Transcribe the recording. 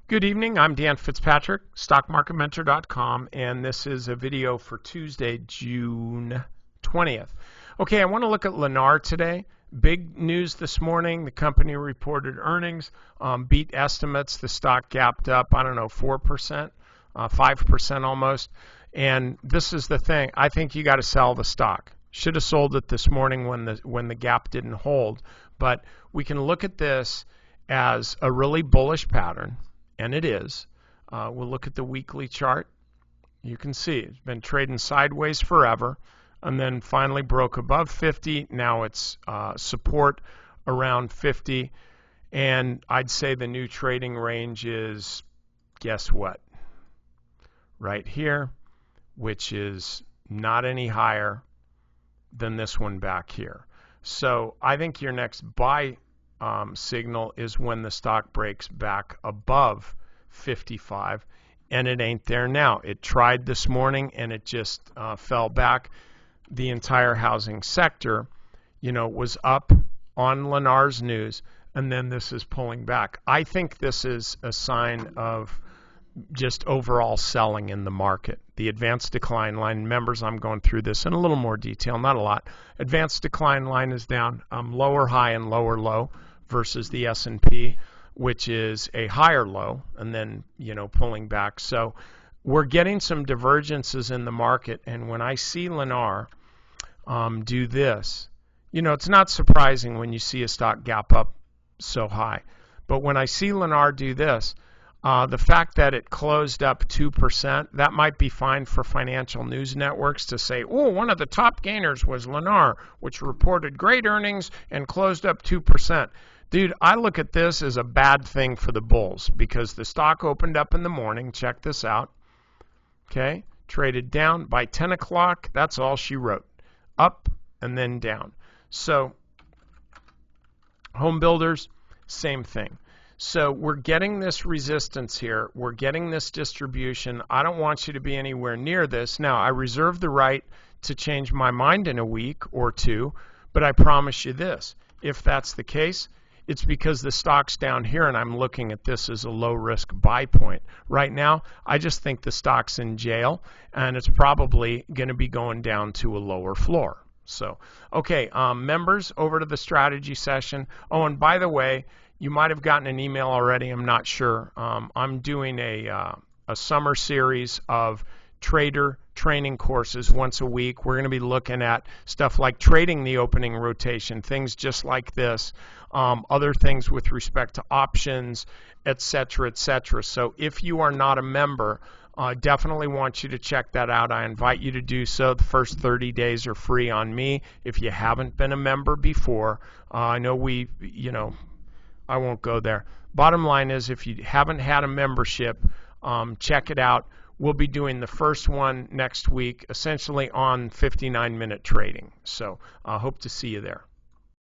Good evening, I'm Dan Fitzpatrick, stockmarketmentor.com, and this is a video for Tuesday, June 20th. Okay, I want to look at Lennar today. Big news this morning, the company reported earnings, beat estimates, the stock gapped up, 4%, 5% almost, and this is the thing, I think you got to sell the stock. Should have sold it this morning when the gap didn't hold, but we can look at this as a really bullish pattern. And it is. We'll look at the weekly chart. You can see it's been trading sideways forever and then finally broke above 50. Now it's support around 50. And I'd say the new trading range is, guess what? Right here, which is not any higher than this one back here. So I think your next buy signal is when the stock breaks back above 55, and it ain't there now. It tried this morning and it just fell back. The entire housing sector, was up on Lennar's news, and then this is pulling back. I think this is a sign of just overall selling in the market. The advanced decline line, members, I'm going through this in a little more detail, not a lot. Advanced decline line is down lower high and lower low versus the S&P, which is a higher low, and then pulling back. So we're getting some divergences in the market, and when I see Lennar do this, it's not surprising when you see a stock gap up so high. But when I see Lennar do this, the fact that it closed up 2%, that might be fine for financial news networks to say, oh, one of the top gainers was Lennar, which reported great earnings and closed up 2%. Dude, I look at this as a bad thing for the bulls because the stock opened up in the morning. Check this out. Okay, traded down by 10 o'clock. That's all she wrote. Up and then down. So home builders, same thing. So we're getting this resistance here. We're getting this distribution. I don't want you to be anywhere near this. Now, I reserve the right to change my mind in a week or two, but I promise you this. If that's the case, it's because the stock's down here and I'm looking at this as a low-risk buy point. Right now, I just think the stock's in jail and it's probably going to be going down to a lower floor. So, okay, members, over to the strategy session. Oh, and by the way, you might have gotten an email already. I'm not sure. I'm doing a summer series of trader training courses once a week. We're going to be looking at stuff like trading the opening rotation, things just like this, other things with respect to options, etc., etc. So if you are not a member, definitely want you to check that out. I invite you to do so. The first 30 days are free on me. If you haven't been a member before, I know I won't go there. Bottom line is, if you haven't had a membership, check it out. We'll be doing the first one next week, essentially on 59-minute trading. So I hope to see you there.